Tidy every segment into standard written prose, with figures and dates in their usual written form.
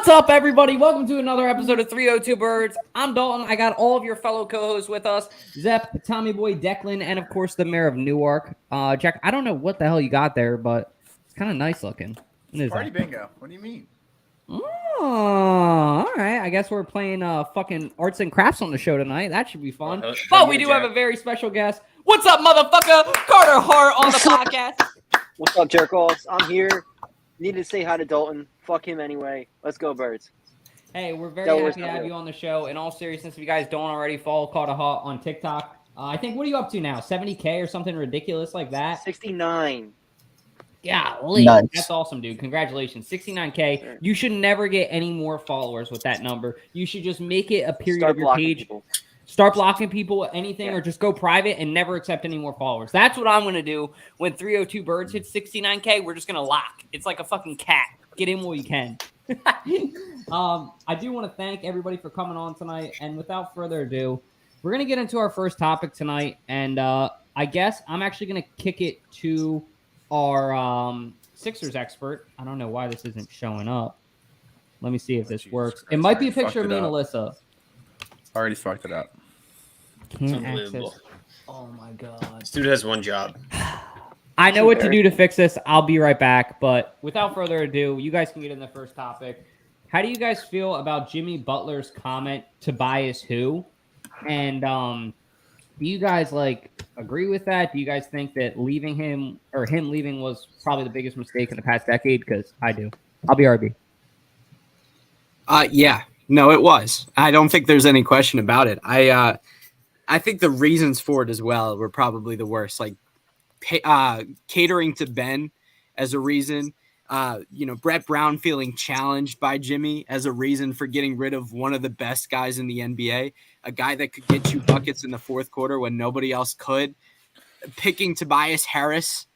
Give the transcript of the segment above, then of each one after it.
What's up, everybody? Welcome to another episode of 302 Birds. I'm Dalton. I got all of your fellow co-hosts with us. Zep, Tommy Boy, Declan, and of course the mayor of Newark. Jack, I don't know what the hell you got there, but it's kind of nice looking. What is Party that? bingo. What do you mean? Oh, all right. I guess we're playing fucking arts and crafts on the show tonight. That should be fun. But we do have a very special guest. What's up, motherfucker? Carter Hart on the podcast. What's up, jerk-offs? I'm here. Need to say hi to Dalton. Fuck him anyway. Let's go, Birds. Hey, we're very happy to have you on the show. In all seriousness, if you guys don't already follow Carter Hart on TikTok, I think, what are you up to now? 70K or something ridiculous like that? 69. Yeah, nice. That's awesome, dude. Congratulations. 69K. Sure. You should never get any more followers with that number. You should just make it a period of your page. People. Start blocking people, anything, or just go private and never accept any more followers. That's what I'm going to do when 302 Birds hits 69K. We're just going to lock. It's like a fucking cat. Get in while you can. I do want to thank everybody for coming on tonight. And without further ado, we're going to get into our first topic tonight. And I guess I'm actually going to kick it to our Sixers expert. I don't know why this isn't showing up. Let me see if this works. It might be a picture of me and Alyssa. I already fucked it up. Can't access. Oh my god. This dude has one job. I know what to do to fix this. I'll be right back. But without further ado, you guys can get in the first topic. How do you guys feel about Jimmy Butler's comment, Tobias who? And do you guys agree with that? Do you guys think that leaving him or him leaving was probably the biggest mistake in the past decade? Because I do. I'll be RB. Yeah. No, it was. I don't think there's any question about it. I think the reasons for it as well were probably the worst. Like catering to Ben as a reason. Brett Brown feeling challenged by Jimmy as a reason for getting rid of one of the best guys in the NBA, a guy that could get you buckets in the fourth quarter when nobody else could. Picking Tobias Harris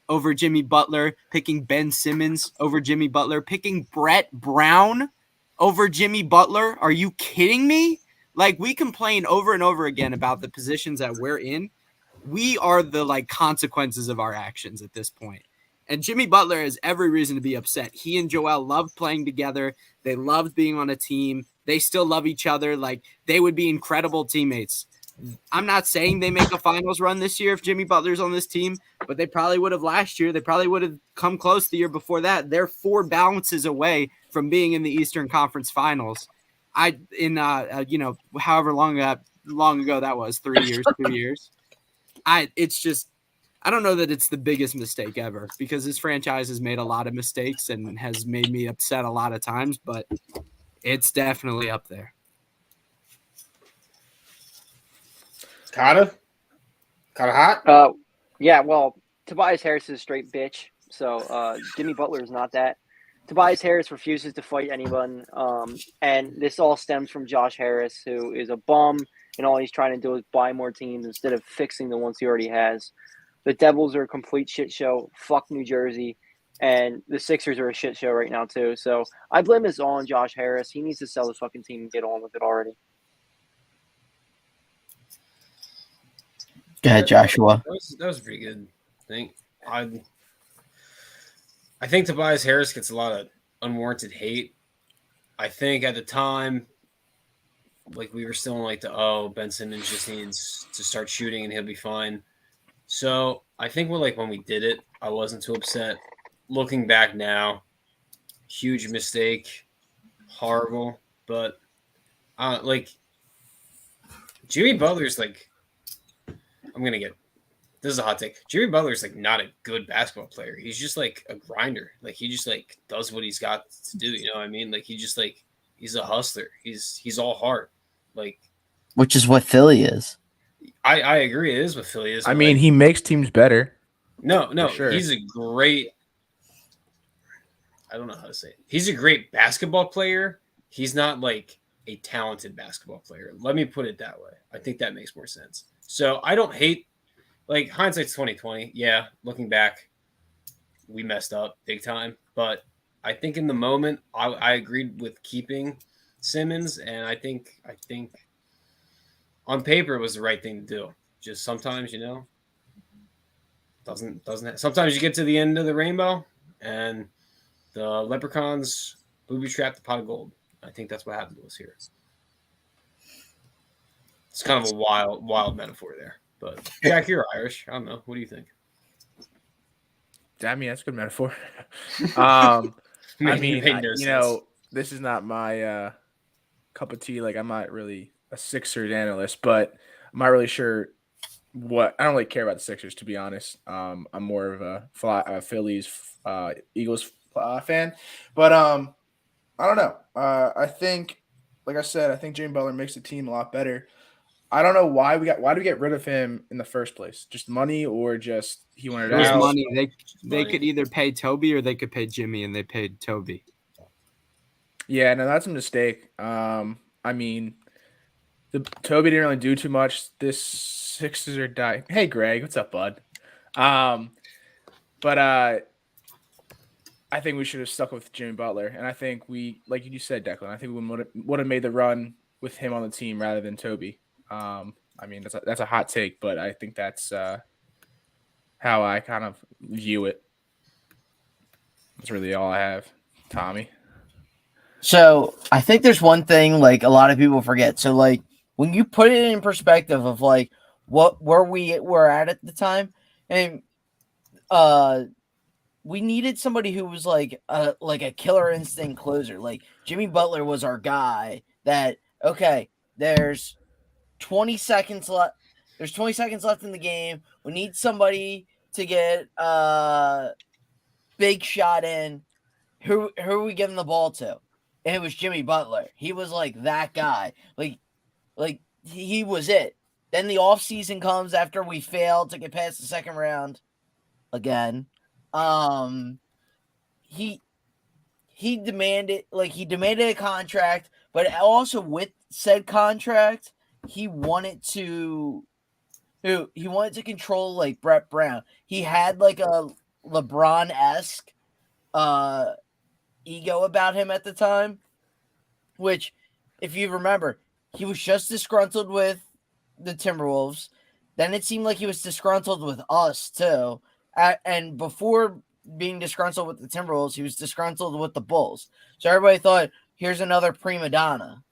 over Jimmy Butler, picking Ben Simmons over Jimmy Butler, picking Brett Brown over Jimmy Butler. Are you kidding me? Like, we complain over and over again about the positions that we're in. We are the consequences of our actions at this point. And Jimmy Butler has every reason to be upset. He and Joel loved playing together. They loved being on a team. They still love each other. They would be incredible teammates. I'm not saying they make a finals run this year if Jimmy Butler's on this team, but they probably would have last year. They probably would have come close the year before that. They're 4 bounces away from being in the Eastern Conference Finals. However long ago that was, 3 years, 2 years. It's just, I don't know that it's the biggest mistake ever because this franchise has made a lot of mistakes and has made me upset a lot of times, but it's definitely up there. Carter hot? Yeah, well, Tobias Harris is a straight bitch. So Jimmy Butler is not that. Tobias Harris refuses to fight anyone. And this all stems from Josh Harris, who is a bum, and all he's trying to do is buy more teams instead of fixing the ones he already has. The Devils are a complete shit show. Fuck New Jersey. And the Sixers are a shit show right now, too. So I blame this all on Josh Harris. He needs to sell his fucking team and get on with it already. Go ahead, Joshua. That was a pretty good thing. I think Tobias Harris gets a lot of unwarranted hate. I think at the time, we were still in Ben Simmons just needs to start shooting and he'll be fine. So I think when we did it, I wasn't too upset. Looking back now, huge mistake, horrible. But Jimmy Butler's this is a hot take. Jimmy Butler's not a good basketball player. He's just a grinder. He just does what he's got to do. You know what I mean? He's a hustler. He's all heart. Which is what Philly is. I agree. It is what Philly is. I mean, he makes teams better. No, sure. He's a great. I don't know how to say it. He's a great basketball player. He's not a talented basketball player. Let me put it that way. I think that makes more sense. So I don't hate. Hindsight's 20/20. Yeah, looking back, we messed up big time. But I think in the moment, I agreed with keeping Simmons, and I think on paper it was the right thing to do. Just sometimes, doesn't. Sometimes you get to the end of the rainbow, and the leprechauns booby trapped the pot of gold. I think that's what happened to us here. It's kind of a wild metaphor there. But Jack, you're Irish. I don't know. What do you think? I mean, that's a good metaphor. I Made mean, no sense. this is not my cup of tea. Like, I'm not really a Sixers analyst, but I'm not really sure I don't really care about the Sixers, to be honest. I'm more of a Phillies, Eagles fan. But I don't know. I think, like I said, I think Jimmy Butler makes the team a lot better. I don't know why why did we get rid of him in the first place? Just money, or just he wanted It was out? money. They could either pay Toby or they could pay Jimmy, and they paid Toby. Yeah, no, that's a mistake. I mean, Toby didn't really do too much. This Sixers are dying. Hey, Greg, what's up, bud? But I think we should have stuck with Jimmy Butler, and I think we, like you said, Declan, I think we would have made the run with him on the team rather than Toby. I mean, that's a hot take, but I think that's how I kind of view it. That's really all I have. Tommy? So I think there's one thing like a lot of people forget. So like when you put it in perspective of like where we were at the time, and we needed somebody who was like a killer instinct closer. Like Jimmy Butler was our guy. That okay, there's 20 seconds left. There's 20 seconds left in the game. We need somebody to get big shot in. Who are we giving the ball to? And it was Jimmy Butler. He was like that guy. Like he was it. Then the offseason comes after we failed to get past the second round again. He demanded a contract, but also with said contract, he wanted to control like Brett Brown. He had like a LeBron-esque ego about him at the time, which, if you remember, he was just disgruntled with the Timberwolves. Then it seemed like he was disgruntled with us too. And before being disgruntled with the Timberwolves, he was disgruntled with the Bulls. So everybody thought, here's another prima donna.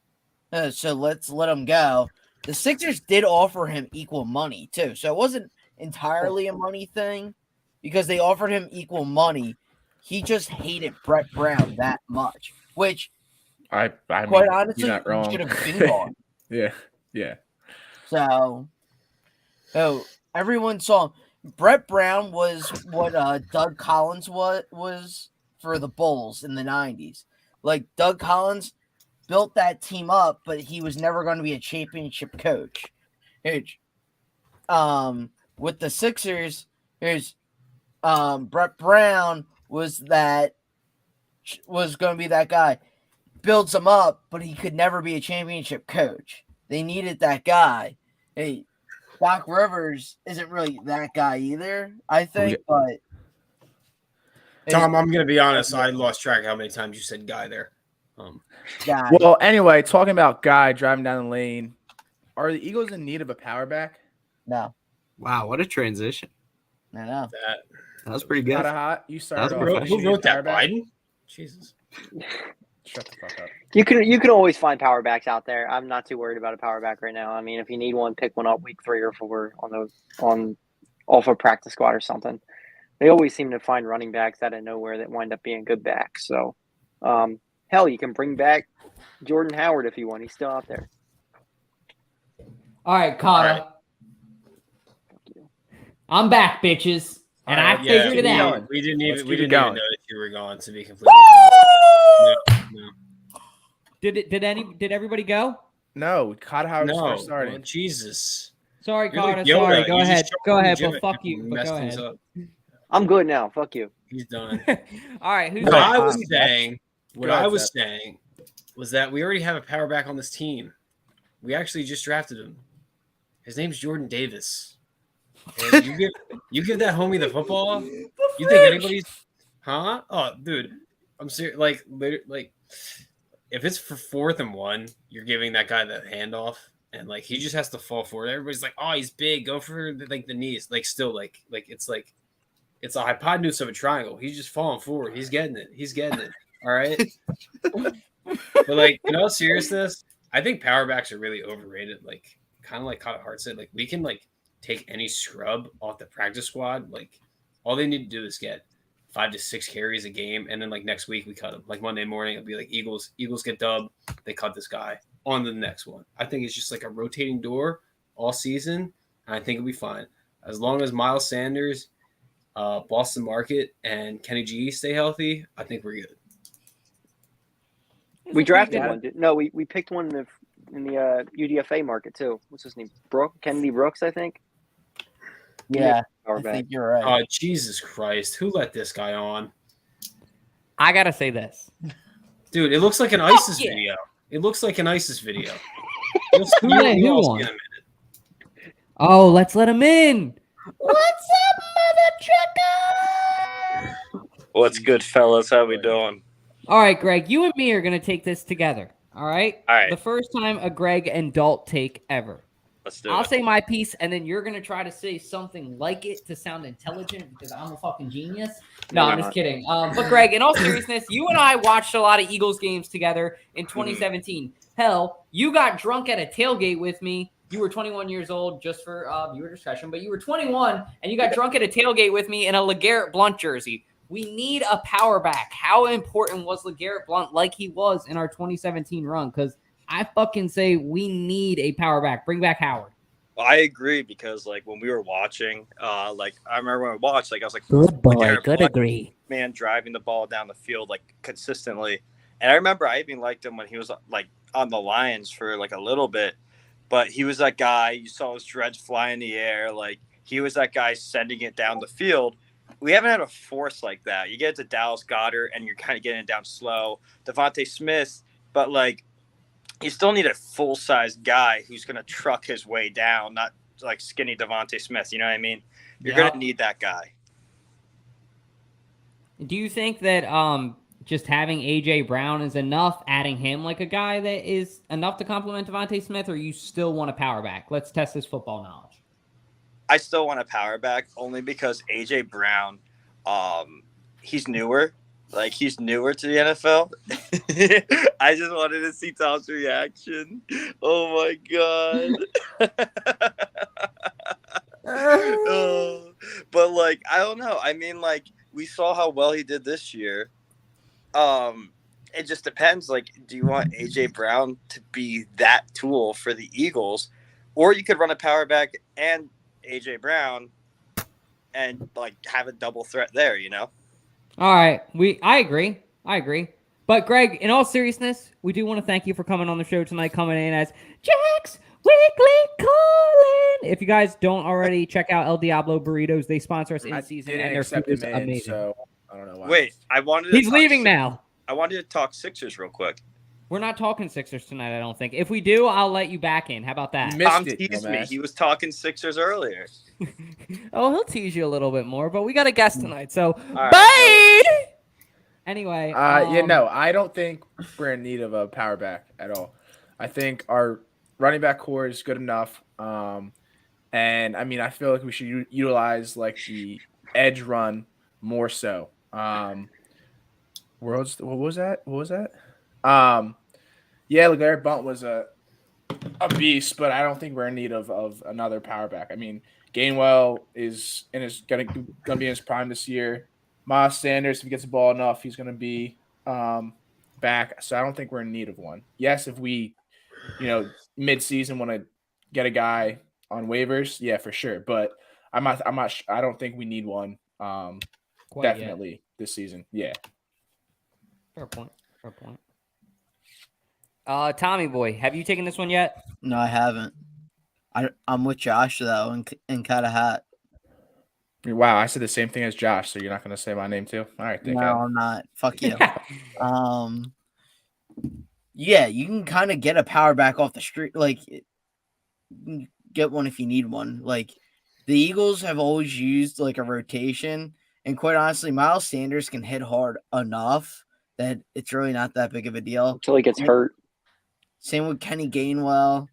So let's let him go. The Sixers did offer him equal money too. So it wasn't entirely a money thing because they offered him equal money. He just hated Brett Brown that much, which I quite mean, honestly, you're not wrong. should have been gone. Yeah. So everyone saw Brett Brown was what Doug Collins was for the Bulls in the 90s. Like Doug Collins built that team up, but he was never going to be a championship coach. With the Sixers, Brett Brown was going to be that guy. Builds him up, but he could never be a championship coach. They needed that guy. Hey, Doc Rivers isn't really that guy either, I think. But Tom, I'm gonna be honest. I lost track of how many times you said guy there. guy. Well, anyway, talking about guy driving down the lane, are the Eagles in need of a power back? No. Wow, what a transition! I know. That was pretty good. Hot. You started Who off. Who wrote that? Biden? Jesus. Shut the fuck up. You can always find power backs out there. I'm not too worried about a power back right now. I mean, if you need one, pick one up week 3 or 4 off a practice squad or something. They always seem to find running backs out of nowhere that wind up being good backs. So, hell, you can bring back Jordan Howard if you want. He's still out there. All right, Kata. I'm back, bitches. And I figured it out. We didn't even know that you were gone, to be completely honest. No. Did everybody go? No, Caught Howard first starting. Well, Jesus. Sorry, You're like Carter. Yoda. Sorry. Go You ahead. just Go ahead. Jim But fuck and you. But messed go things ahead. up. I'm good now. Fuck you. He's done. All right. Who's What next? I was saying, Go ahead, saying was that we already have a power back on this team. We actually just drafted him. His name's Jordan Davis. And you give that homie the football. You think anybody's? Huh? Oh, dude, I'm serious. Like, if it's for 4th and 1, you're giving that guy the handoff, and like he just has to fall forward. Everybody's like, "Oh, he's big. Go for the knees." Like, still, like it's a hypotenuse of a triangle. He's just falling forward. He's getting it. All right. But like in all seriousness, I think power backs are really overrated. Like kind of like Kyle Hart said, like we can like take any scrub off the practice squad. Like all they need to do is get 5 to 6 carries a game, and then like next week we cut them. Like Monday morning, it'll be like Eagles get dubbed. They cut this guy on the next one. I think it's just like a rotating door all season, and I think it'll be fine as long as Miles Sanders, Boston Market, and Kenny G stay healthy. I think we're good. We drafted one. No, we picked one in the UDFA market too. What's his name? Kennedy Brooks, I think. Yeah, Power I back. think you're right. Oh, Jesus Christ. Who let this guy on? I gotta say this. Dude, it looks like an ISIS yeah. video. It looks like an ISIS video. Who won? Oh, let's let him in. What's up, mother trucker? What's good, fellas? How we doing? All right, Greg, you and me are going to take this together. All right? All right. The first time a Greg and Dalt take ever. Let's do I'll it. say my piece, and then you're going to try to say something like it to sound intelligent because I'm a fucking genius. No, I'm just kidding. But, Greg, in all seriousness, you and I watched a lot of Eagles games together in 2017. Hell, you got drunk at a tailgate with me. You were 21 years old, just for viewer discussion, but you were 21, and you got drunk at a tailgate with me in a LeGarrette Blount jersey. We need a power back. How important was LeGarrette Blount like he was in our 2017 run? Because I fucking say we need a power back. Bring back Howard. Well, I agree because, like, when we were watching, like, I remember when I watched, like, I was like, Good boy. LeGarrette Good Blount, agree. man, driving the ball down the field, like, consistently. And I remember I even liked him when he was, like, on the Lions for, like, a little bit. But he was that guy. You saw his dreads fly in the air. Like, he was that guy sending it down the field. We haven't had a force like that. You get it to Dallas Goedert, and you're kind of getting it down slow. Devonta Smith, but, like, you still need a full-size guy who's going to truck his way down, not, like, skinny Devonta Smith. You know what I mean? You're going to need that guy. Do you think that just having A.J. Brown is enough, adding him like a guy that is enough to complement Devonta Smith, or you still want a power back? Let's test this football knowledge. I still want a power back only because A.J. Brown, he's newer. Like, he's newer to the NFL. I just wanted to see Tom's reaction. Oh, my God. But, like, I don't know. I mean, like, we saw how well he did this year. It just depends. Like, do you want A.J. Brown to be that tool for the Eagles? Or you could run a power back and A.J. Brown and, like, have a double threat there, you know? All right. I agree. But, Greg, in all seriousness, we do want to thank you for coming on the show tonight, coming in as Jack's Weekly Calling. If you guys don't already check out El Diablo Burritos, they sponsor us in season, and their food is amazing. So I don't know why. Wait, He's leaving now. I wanted to talk Sixers real quick. We're not talking Sixers tonight, I don't think. If we do, I'll let you back in. How about that? Tom teased me. He was talking Sixers earlier. Oh, he'll tease you a little bit more, but we got a guest tonight, so right, bye! Anyway. No, I don't think we're in need of a power back at all. I think our running back core is good enough. And, I mean, I feel like we should utilize, like, the edge run more so. What was that? Yeah, LeGarrette Blount was a beast, but I don't think we're in need of another power back. I mean, Gainwell is gonna be in his prime this year. Miles Sanders, if he gets the ball enough, he's gonna be back. So I don't think we're in need of one. Yes, if we, mid-season want to get a guy on waivers, yeah, for sure. But I don't think we need one. Definitely this season. Yeah. Fair point. Tommy boy, have you taken this one yet? No, I haven't. I'm with Josh though, and kind of hot. Wow, I said the same thing as Josh, so you're not going to say my name too? All right, no, I'm not. Fuck you. Yeah, you can kind of get a power back off the street. Like, you can get one if you need one. Like, the Eagles have always used like a rotation, and quite honestly, Miles Sanders can hit hard enough that it's really not that big of a deal until he gets hurt. Same with Kenny Gainwell.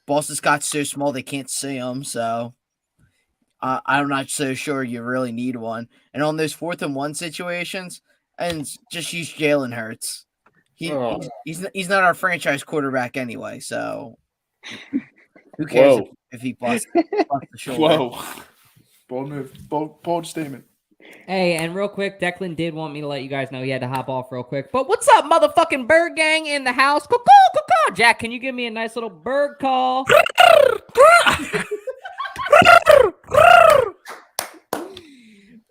Boston Scott's so small they can't see him, so I'm not so sure you really need one. And on those 4th and 1 situations, and just use Jalen Hurts. He's not our franchise quarterback anyway, so who cares if he busts the shoulder? Whoa. Bold move. Bold statement. Hey, and real quick, Declan did want me to let you guys know he had to hop off real quick. But what's up, motherfucking bird gang in the house? Caw. Jack, can you give me a nice little bird call?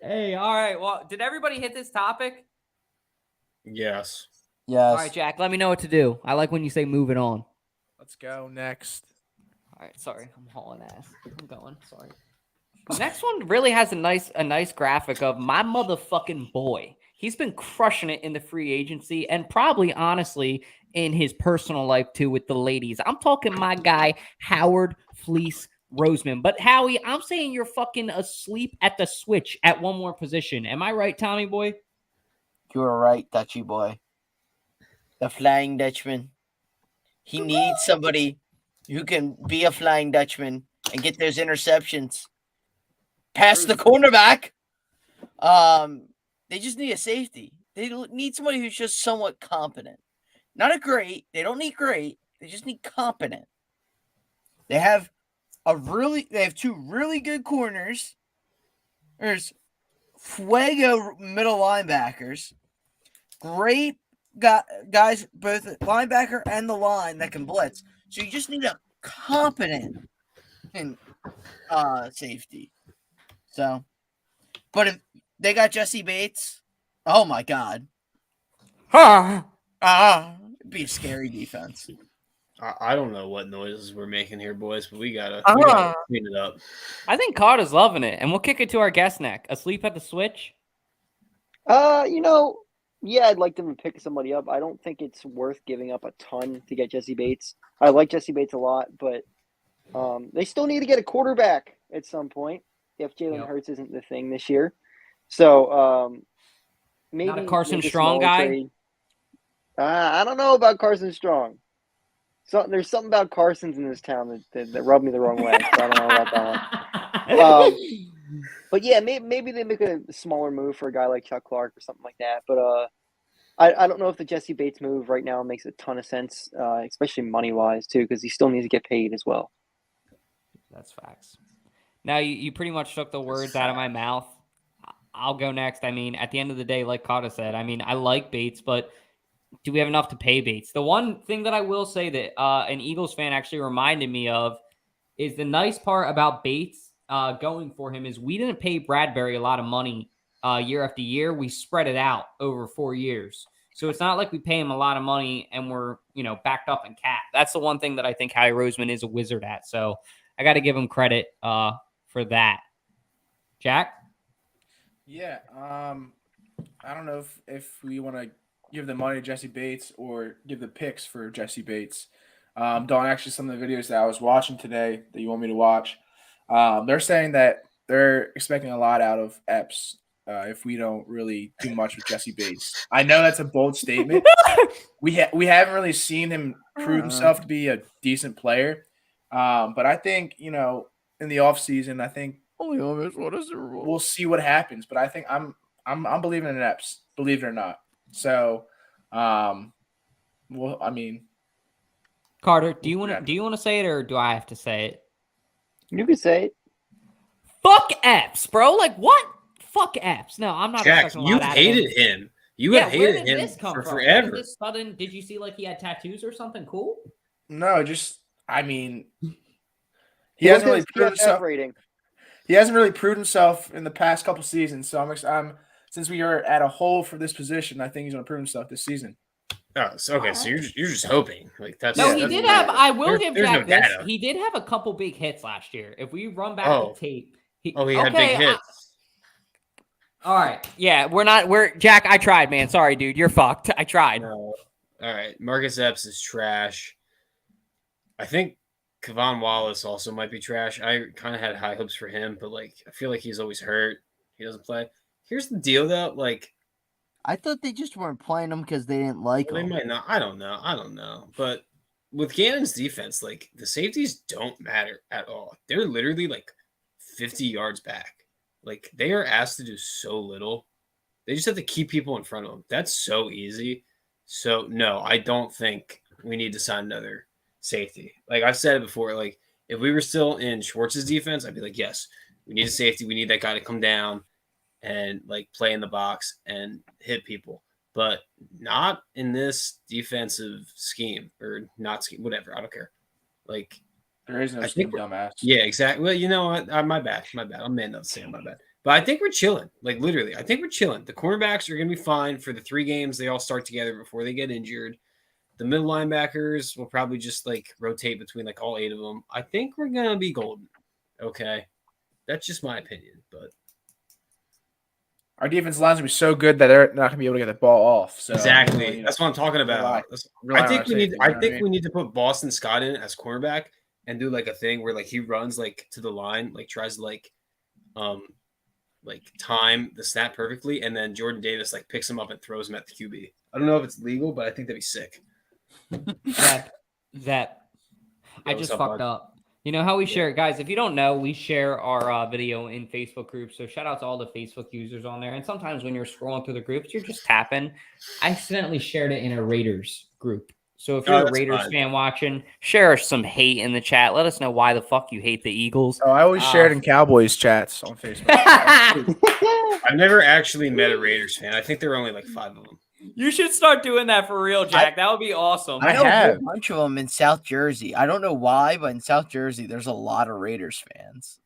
Hey, all right. Well, did everybody hit this topic? Yes. All right, Jack, let me know what to do. I like when you say move it on. Let's go next. All right, sorry. I'm hauling ass. I'm going. Sorry. Next one really has a nice graphic of my motherfucking boy. He's been crushing it in the free agency and probably, honestly, in his personal life, too, with the ladies. I'm talking my guy, Howard Fleece Roseman. But, Howie, I'm saying you're fucking asleep at the switch at one more position. Am I right, Tommy boy? You are right, Dutchy boy. The Flying Dutchman. He needs somebody who can be a Flying Dutchman and get those interceptions past the cornerback. They just need a safety. They need somebody who's just somewhat competent. Not a great. They don't need great. They just need competent. They have two really good corners. There's fuego middle linebackers. Great guys, both the linebacker and the line that can blitz. So you just need a competent safety. So, but if they got Jesse Bates, oh my God. It'd be a scary defense. I don't know what noises we're making here, boys, but we gotta clean it up. I think Carter's loving it, and we'll kick it to our guest neck. Asleep at the switch? Yeah, I'd like them to pick somebody up. I don't think it's worth giving up a ton to get Jesse Bates. I like Jesse Bates a lot, but they still need to get a quarterback at some point if Jalen Hurts isn't the thing this year. So maybe not a Carson Strong guy. Trade. I don't know about Carson Strong. There's something about Carsons in this town that rubbed me the wrong way. So I don't know about that one. But yeah, maybe they make a smaller move for a guy like Chuck Clark or something like that. But I don't know if the Jesse Bates move right now makes a ton of sense, especially money-wise, too, because he still needs to get paid as well. That's facts. Now, you pretty much took the words out of my mouth. I'll go next. I mean, at the end of the day, like Kata said, I mean, I like Bates, but do we have enough to pay Bates? The one thing that I will say that an Eagles fan actually reminded me of is the nice part about Bates going for him is we didn't pay Bradbury a lot of money year after year. We spread it out over 4 years. So it's not like we pay him a lot of money and we're, backed up in cap. That's the one thing that I think Howie Roseman is a wizard at. So I got to give him credit for that. Jack? Yeah. I don't know if we want to give the money to Jesse Bates or give the picks for Jesse Bates. Don, actually, some of the videos that I was watching today that you want me to watch, they're saying that they're expecting a lot out of Epps if we don't really do much with Jesse Bates. I know that's a bold statement. We haven't really seen him prove himself to be a decent player. But I think, in the offseason, I think we'll see what happens. But I think I'm believing in Epps, believe it or not. So, Carter, do you want to say it or do I have to say it? You can say it. Fuck Epps, bro. Like what? Fuck Epps. No, I'm not. Jack, you hated him. You had hated him for forever. Did you see like he had tattoos or something cool? No, he hasn't really proved himself. He hasn't really proved himself in the past couple seasons. So I'm since we are at a hole for this position, I think he's going to prove himself this season. Oh, so okay. So you're just hoping like that's. No, he did have. I will give Jack this. Data. He did have a couple big hits last year. If we run back the tape, he had big hits. All right. Yeah, we're Jack. I tried, man. Sorry, dude. You're fucked. I tried. No. All right. Marcus Epps is trash. I think Kevon Wallace also might be trash. I kind of had high hopes for him, but I feel like he's always hurt. He doesn't play. Here's the deal, though. I thought they just weren't playing him because they didn't like him. They might not. I don't know. But with Gannon's defense, the safeties don't matter at all. They're literally 50 yards back. Like, they are asked to do so little. They just have to keep people in front of them. That's so easy. So, no, I don't think we need to sign another safety. Like I've said it before, like, if we were still in Schwartz's defense, I'd be like, yes, we need a safety. We need that guy to come down and, like, play in the box and hit people. But not in this defensive scheme or not scheme, whatever. I don't care. Like, There is no scheme, dumbass. yeah, exactly. Well, you know what? My bad. I'm man enough to say my bad. But I think we're chilling. Like, literally, I think we're chilling. The cornerbacks are going to be fine for the 3 games. They all start together before they get injured. The middle linebackers will probably just, like, rotate between, like, all 8 of them. I think we're going to be golden. Okay? That's just my opinion. But our defense lines will be so good that they're not going to be able to get the ball off. So exactly. That's what I'm talking about. I think we need to put Boston Scott in as cornerback and do, like, a thing where, like, he runs, like, to the line, like, tries to, like, time the snap perfectly, and then Jordan Davis, like, picks him up and throws him at the QB. I don't know if it's legal, but I think that'd be sick. Zep. I just fucked up. You know how we share it, guys? If you don't know, we share our video in Facebook groups. So shout out to all the Facebook users on there. And sometimes when you're scrolling through the groups, you're just tapping. I accidentally shared it in a Raiders group. So if you're a Raiders fan watching, share some hate in the chat. Let us know why the fuck you hate the Eagles. Oh, I always shared in Cowboys chats on Facebook. I've never actually met a Raiders fan. I think there are only like 5 of them. You should start doing that for real, Jack. That would be awesome. I know a bunch of them in South Jersey. I don't know why, but in South Jersey, there's a lot of Raiders fans.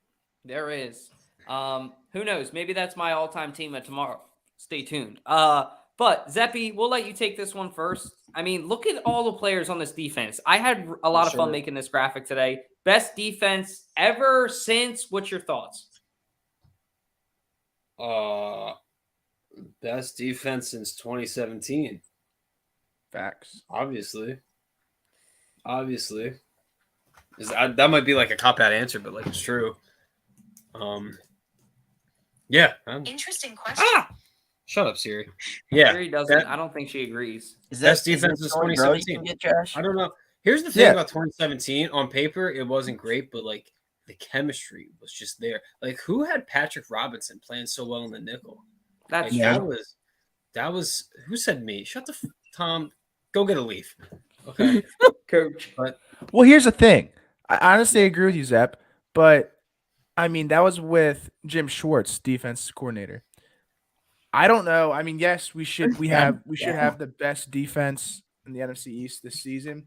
There is. Who knows? Maybe that's my all-time team at tomorrow. Stay tuned. But Zeppy, we'll let you take this one first. I mean, look at all the players on this defense. I had a lot of fun making this graphic today. Best defense ever since. What's your thoughts? Best defense since 2017. Facts. Obviously. That might be like a cop-out answer, but like it's true. Yeah. Interesting question. Shut up, Siri. Yeah. Siri doesn't. I don't think she agrees. Is Best defense is 2017. I don't know. Here's the thing about 2017. On paper, it wasn't great, but like the chemistry was just there. Like, who had Patrick Robinson playing so well in the nickel? That was who said me? Shut the Tom. Go get a leaf. Okay, coach. But well, here's the thing. I honestly agree with you, Zep. But I mean, that was with Jim Schwartz, defense coordinator. I don't know. I mean, yes, we should have the best defense in the NFC East this season.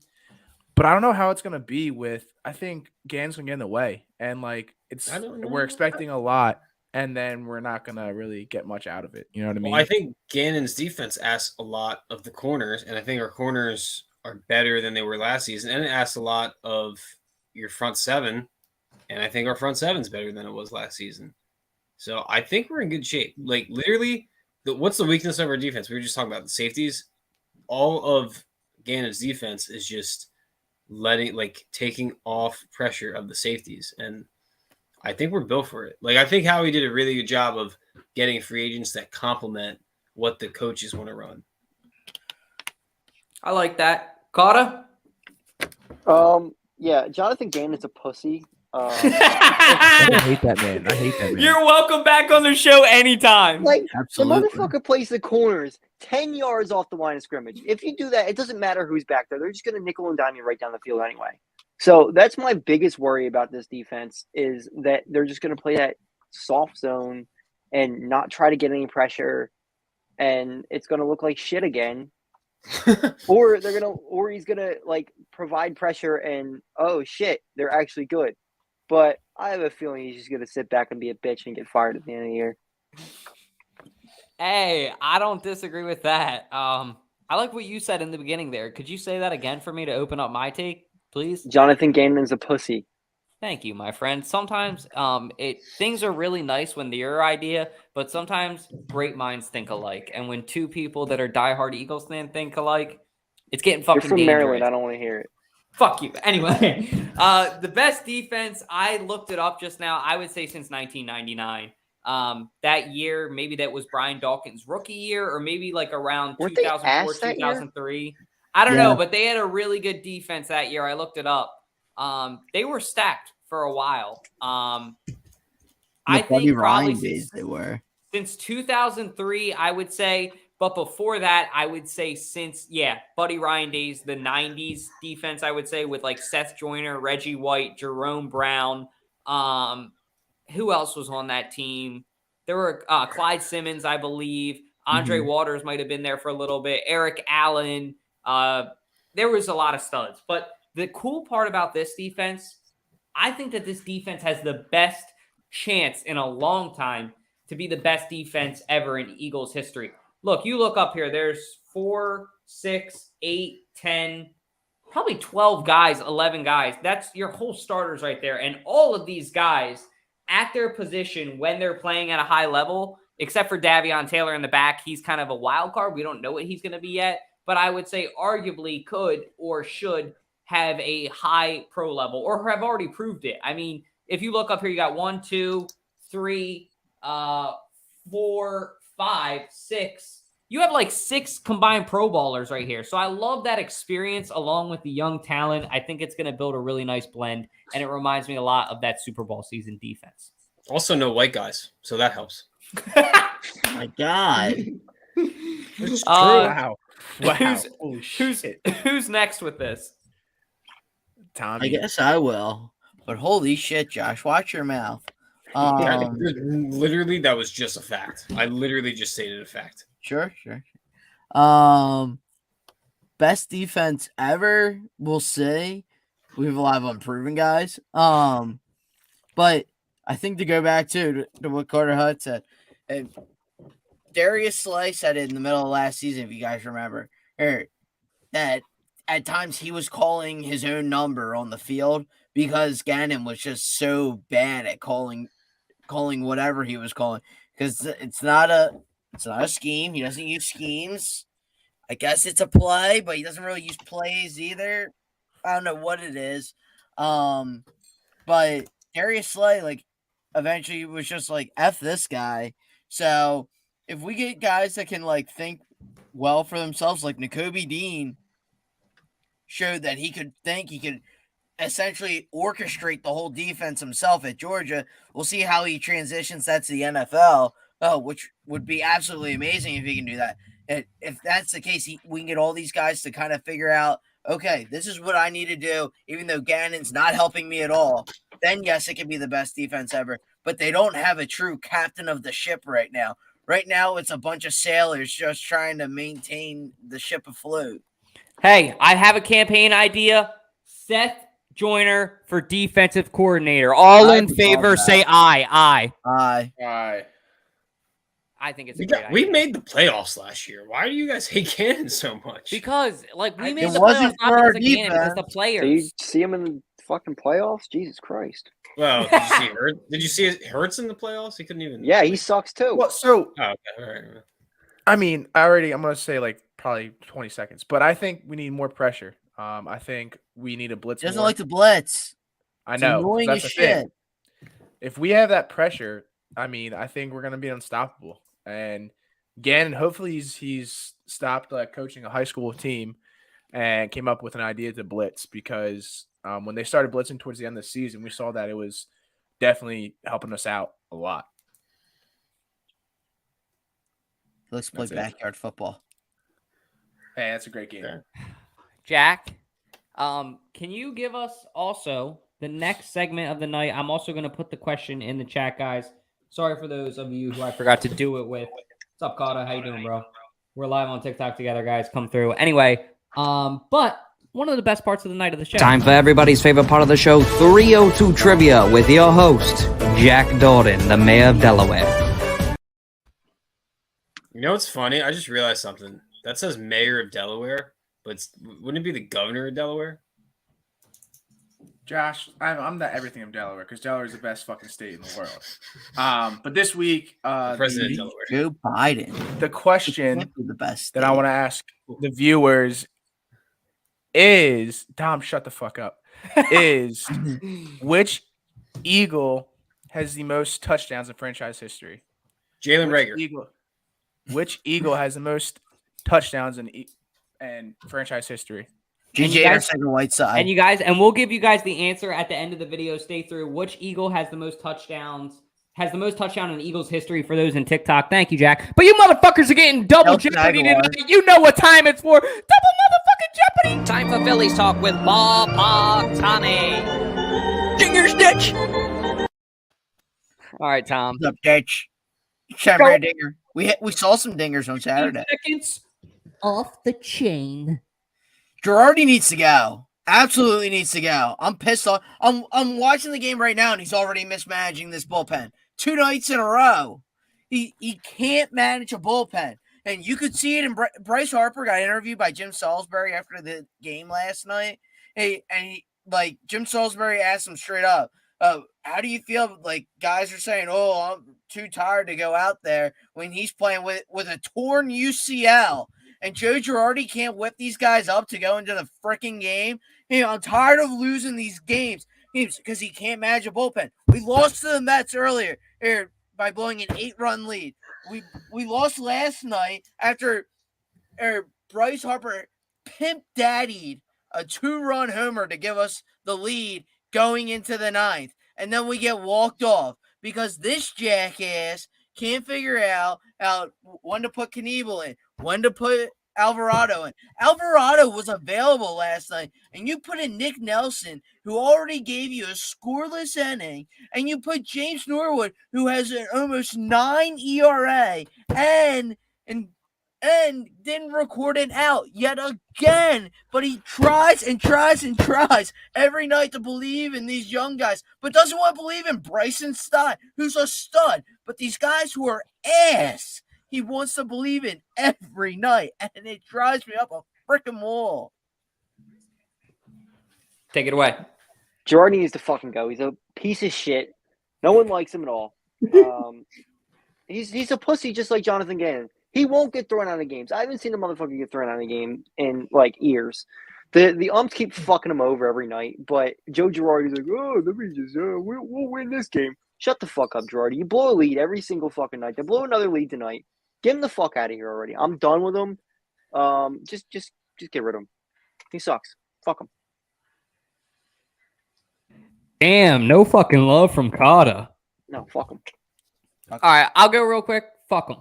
But I don't know how it's gonna be with. I think Gannon's gonna get in the way, and like we're expecting a lot. And then we're not going to really get much out of it. You know what I mean? Well, I think Gannon's defense asks a lot of the corners, and I think our corners are better than they were last season. And it asks a lot of your front 7, and I think our front 7's better than it was last season. So I think we're in good shape. Like, literally, what's the weakness of our defense? We were just talking about the safeties. All of Gannon's defense is just taking off pressure of the safeties, and I think we're built for it. Like, I think Howie did a really good job of getting free agents that complement what the coaches want to run. I like that. Carter? Yeah, Jonathan Gannon's a pussy. I hate that man. You're welcome back on the show anytime. Like, Absolutely. the motherfucker plays the corners 10 yards off the line of scrimmage. If you do that, it doesn't matter who's back there. They're just going to nickel and dime you right down the field anyway. So that's my biggest worry about this defense is that they're just going to play that soft zone and not try to get any pressure, and it's going to look like shit again. or he's going to like provide pressure and oh shit, they're actually good. But I have a feeling he's just going to sit back and be a bitch and get fired at the end of the year. Hey, I don't disagree with that. I like what you said in the beginning there. Could you say that again for me to open up my take? Please. Jonathan Gannon's a pussy. Thank you, my friend. Sometimes things are really nice when they're your idea, but sometimes great minds think alike. And when 2 people that are diehard Eagles fans think alike, it's getting fucking You're from dangerous. Maryland. I don't want to hear it. Fuck you. Anyway, the best defense, I looked it up just now. I would say since 1999. That year, maybe that was Brian Dawkins' rookie year, or maybe like around 2004, 2003. I don't know, but they had a really good defense that year. I looked it up. They were stacked for a while. I Buddy think probably Ryan days they were. since 2003, I would say. But before that, I would say since, Buddy Ryan days, the 90s defense, I would say, with like Seth Joyner, Reggie White, Jerome Brown. Who else was on that team? There were Clyde Simmons, I believe. Andre Waters might have been there for a little bit. Eric Allen. There was a lot of studs. But the cool part about this defense, I think that this defense has the best chance in a long time to be the best defense ever in Eagles history. Look, you look up here. There's 4, 6, 8, 10, probably 12 guys, 11 guys. That's your whole starters right there. And all of these guys at their position when they're playing at a high level, except for Davion Taylor in the back, he's kind of a wild card. We don't know what he's going to be yet. But I would say arguably could or should have a high pro level or have already proved it. I mean, if you look up here, you got 1, 2, 3, 4, 5, 6. You have like 6 combined pro ballers right here. So I love that experience along with the young talent. I think it's going to build a really nice blend. And it reminds me a lot of that Super Bowl season defense. Also, no white guys. So that helps. My God. Wow. Holy shit. Who's next with this? Tommy. I guess I will. But holy shit, Josh, watch your mouth. Literally, that was just a fact. I literally just stated a fact. Sure. Best defense ever, we'll see. We have a lot of unproven guys. But I think to go back to what Carter Hutt said, and Darius Slay said it in the middle of last season, if you guys remember, that at times he was calling his own number on the field because Gannon was just so bad at calling whatever he was calling. Because it's not a scheme. He doesn't use schemes. I guess it's a play, but he doesn't really use plays either. I don't know what it is. But Darius Slay, like, eventually was just like, F this guy. So if we get guys that can, like, think well for themselves, like Nakobe Dean showed that he could essentially orchestrate the whole defense himself at Georgia. We'll see how he transitions that to the NFL, which would be absolutely amazing if he can do that. And if that's the case, we can get all these guys to kind of figure out, okay, this is what I need to do, even though Gannon's not helping me at all. Then, yes, it can be the best defense ever. But they don't have a true captain of the ship right now. Right now, it's a bunch of sailors just trying to maintain the ship afloat. Hey, I have a campaign idea. Seth Joyner for defensive coordinator. All in favor, say aye. Aye. I think it's a great idea. We made the playoffs last year. Why do you guys hate Gannon so much? Because, like, we made It the wasn't playoffs for not our because of Gannon, because the So you players. see him in the fucking playoffs? Jesus Christ. Well, did you see Hurts? Did you see Hurts in the playoffs? He couldn't even. Yeah, he sucks too. Well, so Oh, okay. All right. I mean, I'm going to say like probably 20 seconds, but I think we need more pressure. I think we need a blitz. He doesn't more. like to blitz. I It's know. annoying That's as the thing. shit. If we have that pressure, I mean, I think we're going to be unstoppable. And Gannon, hopefully he's stopped coaching a high school team and came up with an idea to blitz, because when they started blitzing towards the end of the season, we saw that it was definitely helping us out a lot. Let's play That's it. backyard football. Hey, that's a great game. Yeah. Jack, can you give us also the next segment of the night? I'm also going to put the question in the chat, guys. Sorry for those of you who I forgot to do it with. What's up, Carter? How you doing, bro? We're live on TikTok together, guys. Come through. Anyway, but one of the best parts of the night of the show. Time for everybody's favorite part of the show, 302 Trivia, with your host, Jack Dordan, the mayor of Delaware. You know what's funny? I just realized something. That says mayor of Delaware, but wouldn't it be the governor of Delaware? Josh, I'm not everything of Delaware, because Delaware is the best fucking state in the world. But this week, President of Delaware. Joe Biden. the question Can't be the best. that I want to ask the viewers is, Dom, shut the fuck up, is which Eagle has the most touchdowns in franchise history? Jalen Which Reagor. Which Eagle has the most touchdowns in franchise history? JJ Anderson, Whiteside. And we'll give you guys the answer at the end of the video. Stay through. Which Eagle has the most touchdowns has the most touchdown in Eagles history for those in TikTok. Thank you, Jack. But you motherfuckers are getting double Jeopardy tonight. You know what time it's for. Double motherfucking Jeopardy. Time for Phillies talk with Ballpark Tommy. Dinger Stitch. All right, Tom. What's up, Ditch? Saturday dinger. We saw some dingers on Saturday. Seconds off the chain. Girardi needs to go. Absolutely needs to go. I'm pissed off. I'm watching the game right now, and he's already mismanaging this bullpen 2 nights in a row. He can't manage a bullpen, and you could see it in Bryce Harper got interviewed by Jim Salisbury after the game last night. Like Jim Salisbury asked him straight up, how do you feel? Like guys are saying, "Oh, I'm too tired to go out there," when he's playing with a torn UCL. And Joe Girardi can't whip these guys up to go into the freaking game. I'm tired of losing these games because he can't manage a bullpen. We lost to the Mets earlier by blowing an 8-run lead. We lost last night after Bryce Harper pimp daddied a 2-run homer to give us the lead going into the 9th. And then we get walked off because this jackass can't figure out when to put Knievel in, when to put Alvarado in. Alvarado was available last night, and you put in Nick Nelson, who already gave you a scoreless inning, and you put James Norwood, who has an almost 9 ERA, and didn't record an out yet again. But he tries and tries and tries every night to believe in these young guys, but doesn't want to believe in Bryson Stott, who's a stud. But these guys who are ass, he wants to believe in every night, and it drives me up a freaking wall. Take it away. Girardi needs to fucking go. He's a piece of shit. No one likes him at all. He's a pussy just like Jonathan Gannon. He won't get thrown out of games. I haven't seen a motherfucker get thrown out of a game in like years. The umps keep fucking him over every night, but Joe Girardi's like, oh, let me just we'll win this game. Shut the fuck up, Girardi. You blow a lead every single fucking night. They blow another lead tonight. Get him the fuck out of here already. I'm done with him. Just get rid of him. He sucks. Fuck him. Damn, no fucking love from Carter. No, fuck him. All right, I'll go real quick. Fuck him.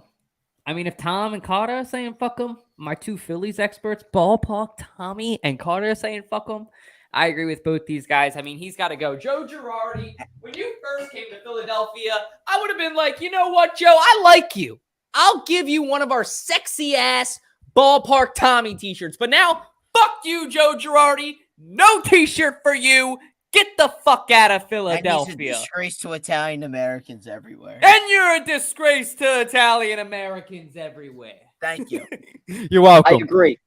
I mean, if Tom and Carter are saying fuck him, my two Phillies experts, Ballpark Tommy and Carter, are saying fuck him, I agree with both these guys. I mean, he's got to go. Joe Girardi, when you first came to Philadelphia, I would have been like, you know what, Joe? I like you. I'll give you one of our sexy-ass Ballpark Tommy t-shirts. But now, fuck you, Joe Girardi. No t-shirt for you. Get the fuck out of Philadelphia. And he's a disgrace to Italian Americans everywhere. And you're a disgrace to Italian Americans everywhere. Thank you. You're welcome. I agree.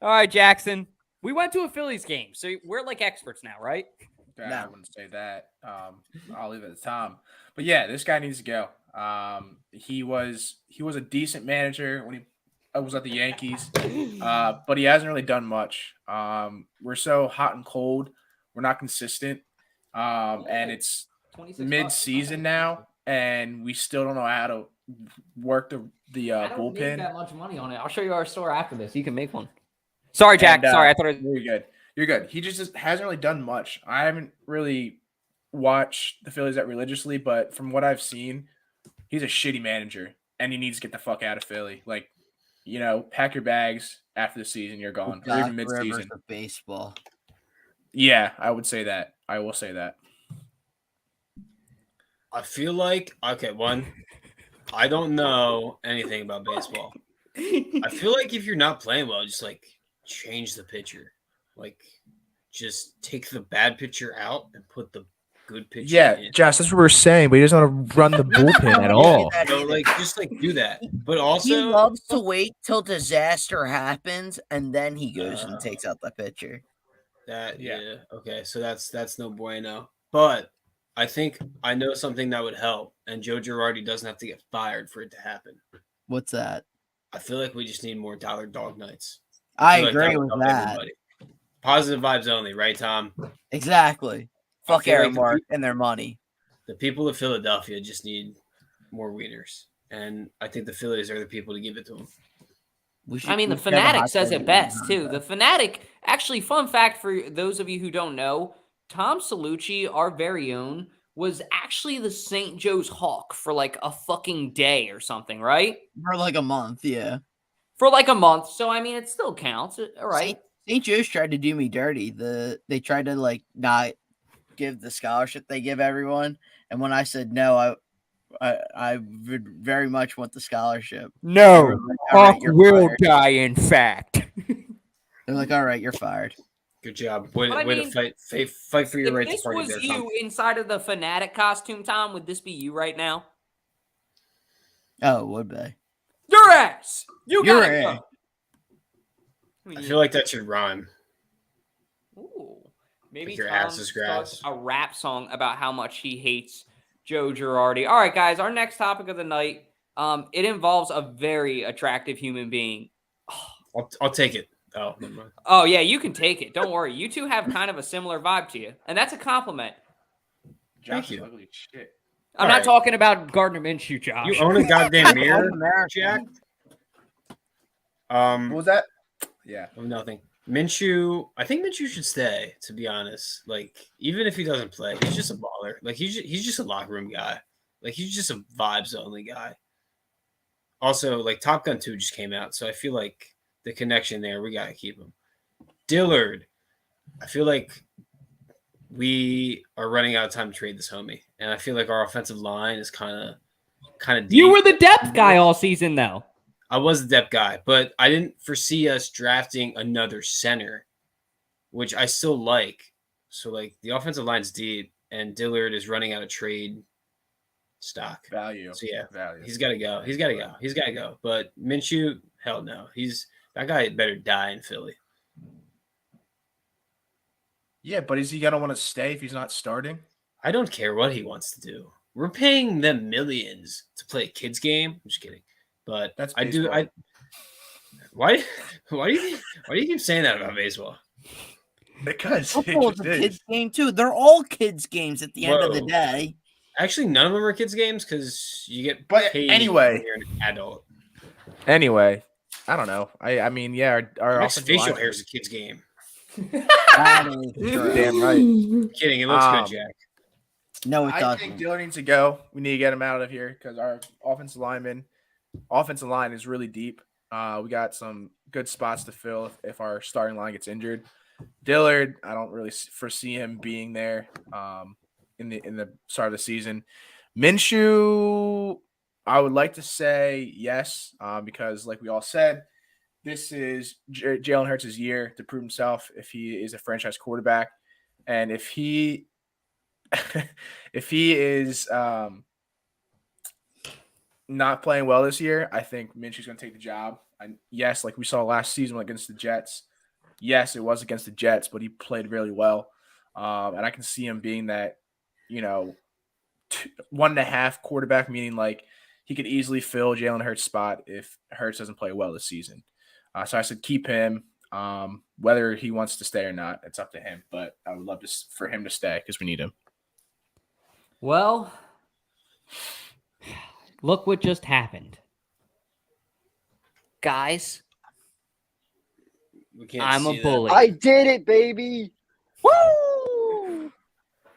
All right, Jackson. We went to a Phillies game, so we're like experts now, right? No. I wouldn't say that. I'll leave it to Tom. But yeah, this guy needs to go. He was a decent manager when he was at the Yankees, but he hasn't really done much. We're so hot and cold. We're not consistent, and it's mid-season now, and we still don't know how to work the I don't bullpen. make that much money on it. I'll show you our store after this. You can make one. Sorry, Jack. Sorry, I thought it was... You're good. You're good. He just hasn't really done much. I haven't really watched the Phillies that religiously, but from what I've seen, he's a shitty manager, and he needs to get the fuck out of Philly. Like, you know, pack your bags after the season. You're gone. Or even mid-season. Of baseball. Yeah, I would say that. I will say that. I feel like, okay, one, I don't know anything about baseball. I feel like if you're not playing well, just like change the pitcher. Like, just take the bad pitcher out and put the good pitcher in. Josh, that's what we're saying, but he doesn't want to run the bullpen at all. So, like, just like do that. But also, he loves to wait till disaster happens and then he goes and takes out the pitcher. Yeah. Okay, so that's no bueno. But I think I know something that would help, and Joe Girardi doesn't have to get fired for it to happen. What's that? I feel like we just need more Dollar Dog nights. I agree with that. Everybody. Positive vibes only, right, Tom? Exactly. Fuck Aaron like Mark and their money. The people of Philadelphia just need more wieners, and I think the Phillies are the people to give it to them. I mean, the Fanatic says it best, too. The Fanatic, actually, fun fact for those of you who don't know, Tom Salucci, our very own, was actually the St. Joe's Hawk for like a fucking day or something, right? For like a month, yeah. For like a month. So, I mean, it still counts. All right. St. Joe's tried to do me dirty. They tried to like not give the scholarship they give everyone. And when I said no, I would very much want the scholarship. No, like, Hawk will die, in fact. They're like, all right, you're fired. Good job. Way But I to mean, fight for your right to If this party was there, you Tom. inside of the Fanatic costume, Tom, would this be you right now? Oh, it would be. Your ass! You Your gotta ass. go. I feel like that should rhyme. Ooh. Maybe Like your Tom ass is grass. starts a rap song about how much he hates Joe Girardi. All right, guys, our next topic of the night, it involves a very attractive human being. I'll take it. Oh, never mind. Oh, yeah, you can take it. Don't worry. You two have kind of a similar vibe to you, and that's a compliment. Josh Thank is you. ugly as shit. I'm not talking about Gardner Minshew, Josh. You own a goddamn mirror, Jack. What was that? Yeah. Oh, nothing. Minshew, I think Minshew should stay, to be honest. Like, even if he doesn't play, he's just a baller. Like, he's just a locker room guy. Like, he's just a vibes only guy. Also, like, Top Gun 2 just came out, so I feel like the connection there, we got to keep him. Dillard, I feel like we are running out of time to trade this homie. And I feel like our offensive line is kind of deep. You were the depth guy all season, though. I was the depth guy, but I didn't foresee us drafting another center, which I still like. So, like, the offensive line's deep, and Dillard is running out of trade stock. Value. So, yeah, Value. he's got to go. He's got to go. But Minshew, hell no. That guy better die in Philly. Yeah, but is he going to want to stay if he's not starting? I don't care what he wants to do. We're paying them millions to play a kid's game. I'm just kidding. But That's I do. baseball. Why do you keep saying that about baseball? Because Football is a kids' game too. They're all kids' games at the end of the Whoa. day. Actually, none of them are kids' games because you get But paid anyway. when you're an adult. Anyway, I don't know. I mean, yeah, our Max offensive facial line- hair is a kid's game. That is true. Damn right. I'm kidding. It looks good, Jack. No, it I doesn't. think Dillard needs to go. We need to get him out of here because our offensive line is really deep. We got some good spots to fill if our starting line gets injured. Dillard, I don't really foresee him being there in the start of the season. Minshew, I would like to say yes because, like we all said, this is Jalen Hurts' year to prove himself if he is a franchise quarterback, and if he is not playing well this year, I think Minshew's going to take the job. And yes, like we saw last season against the Jets. Yes, it was against the Jets, but he played really well. And I can see him being that, 1.5 quarterback, meaning like he could easily fill Jalen Hurts' spot if Hurts doesn't play well this season. So I said keep him. Whether he wants to stay or not, it's up to him. But I would love for him to stay because we need him. Well, look what just happened. Guys, We can't I'm see a bully. I did it, baby. Woo!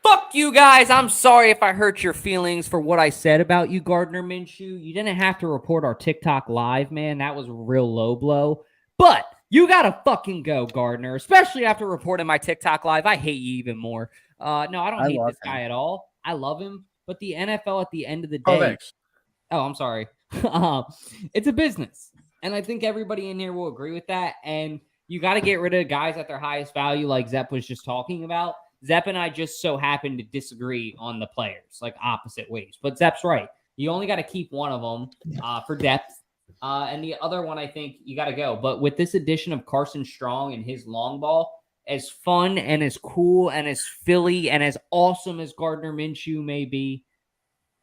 Fuck you guys. I'm sorry if I hurt your feelings for what I said about you, Gardner Minshew. You didn't have to report our TikTok live, man. That was a real low blow. But you got to fucking go, Gardner, especially after reporting my TikTok live. I hate you even more. No, I don't hate this guy at all. I love him. But the NFL at the end of the day. thanks. Oh, I'm sorry. It's a business. And I think everybody in here will agree with that. And you got to get rid of guys at their highest value, like Zepp was just talking about. Zepp and I just so happen to disagree on the players, like opposite ways. But Zepp's right. You only got to keep one of them for depth. And the other one, I think you got to go. But with this addition of Carson Strong and his long ball, as fun and as cool and as Philly and as awesome as Gardner Minshew may be,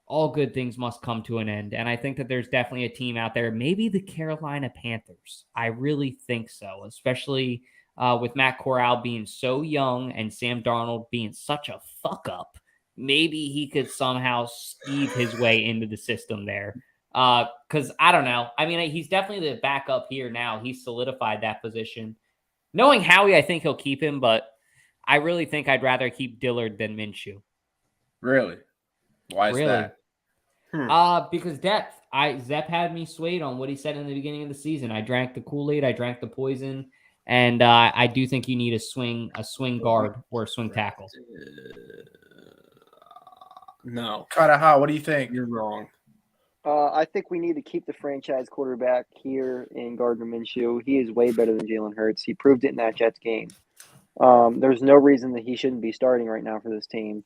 all good things must come to an end. And I think that there's definitely a team out there, maybe the Carolina Panthers. I really think so, especially with Matt Corral being so young and Sam Darnold being such a fuck up. Maybe he could somehow skeeve his way into the system there. Because I don't know. I mean, he's definitely the backup here now. He's solidified that position. Knowing Howie, I think he'll keep him, but I really think I'd rather keep Dillard than Minshew. Really? Why is Really? that? Because depth. Zep had me swayed on what he said in the beginning of the season. I drank the Kool-Aid, I drank the poison, and I do think you need a swing guard or a swing tackle. No. Karaha, what do you think? You're wrong. I think we need to keep the franchise quarterback here in Gardner Minshew. He is way better than Jalen Hurts. He proved it in that Jets game. There's no reason that he shouldn't be starting right now for this team.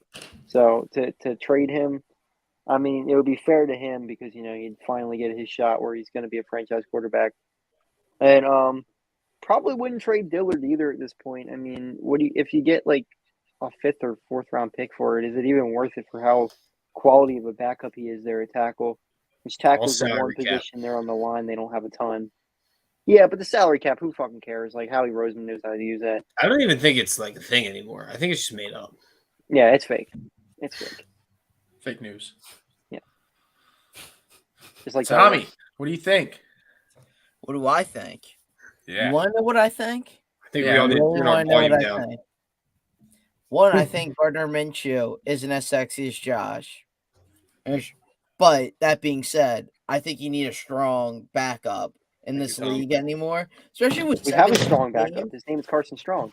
So to trade him, I mean, it would be fair to him because, he'd finally get his shot where he's going to be a franchise quarterback. And probably wouldn't trade Dillard either at this point. I mean, if you get like a 5th or 4th round pick for it, is it even worth it for how quality of a backup he is there at tackle? Which tackles the one position there on the line they don't have a ton. Yeah, but the salary cap, who fucking cares? Like, Howie Roseman knows how to use that. I don't even think it's like a thing anymore. I think it's just made up. Yeah, it's fake. It's fake. Fake news. Yeah. Just like Tommy, what do you think? What do I think? Yeah. You want to know what I think? I think Yeah, we all You need to really turn our want to know what volume I down. think? One, I think Gardner Minshew isn't as sexy as Josh. But that being said, I think you need a strong backup in this you, Tom. league anymore, especially with we have a 17 strong backup. games. His name is Carson Strong.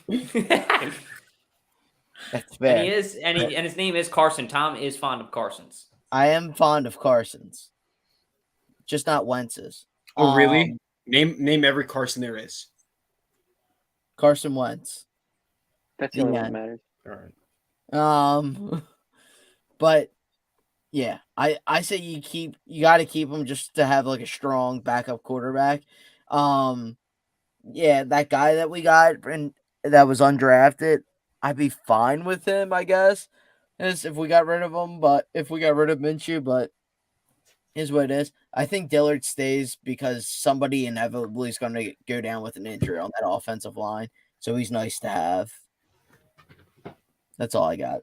That's And fair. he is, and his name is Carson. Tom is fond of Carsons. I am fond of Carson's, just not Wentz's. Oh, really? Name every Carson there is. Carson Wentz. That's the only one Yeah. that matters. All right. But yeah, I say you got to keep him just to have like a strong backup quarterback. Yeah, that guy that we got and that was undrafted, I'd be fine with him, I guess. As if we got rid of him, but if we got rid of Minshew, but is what it is. I think Dillard stays because somebody inevitably is going to go down with an injury on that offensive line. So he's nice to have. That's all I got.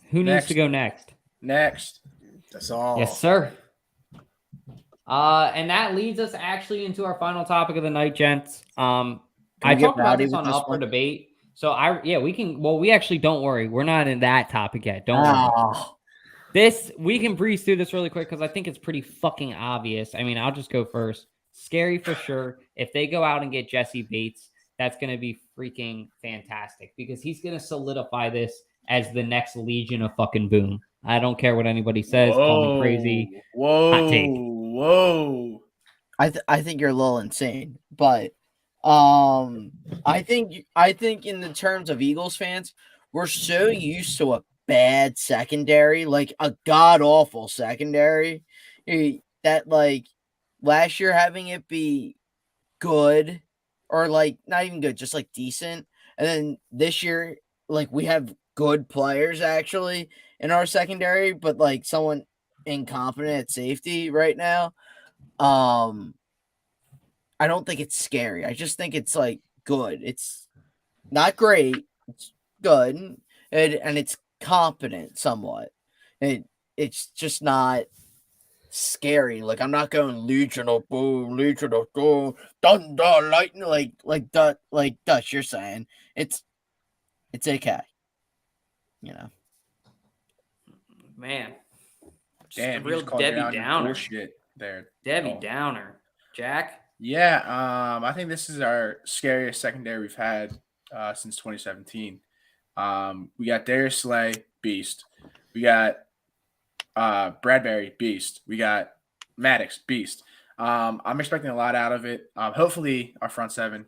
Who needs Next. to go next? Next. That's all. Yes, sir. And that leads us actually into our final topic of the night, gents. I we get talked about rowdy this with on this Up for one? Debate. So we can. Well, we actually don't worry. We're not in that topic yet. Don't worry. Oh, We can breeze through this really quick because I think it's pretty fucking obvious. I mean, I'll just go first. Scary for sure. If they go out and get Jesse Bates, that's going to be freaking fantastic because he's going to solidify this as the next Legion of fucking Boom. I don't care what anybody says. Call me crazy. Whoa. Hot take. Whoa. I think you're a little insane, but I think in the terms of Eagles fans, we're so used to a bad secondary, like a god awful secondary, that like last year having it be good or like not even good, just like decent, and then this year like we have good players actually in our secondary, but like someone incompetent at safety right now. I don't think it's scary. I just think it's like good. It's not great. It's good, and it's competent somewhat. It's just not scary. Like I'm not going Legion of Boom, Legion of Boom, Thunder, Lightning, like Dutch. You're saying it's okay. You know, Man. Just Damn, a he real just called Debbie you out on Downer. bullshit there. Debbie Oh. Downer. Jack? Yeah, I think this is our scariest secondary we've had since 2017. We got Darius Slay, beast. We got Bradbury, beast. We got Maddox, beast. I'm expecting a lot out of it. Hopefully, our front seven.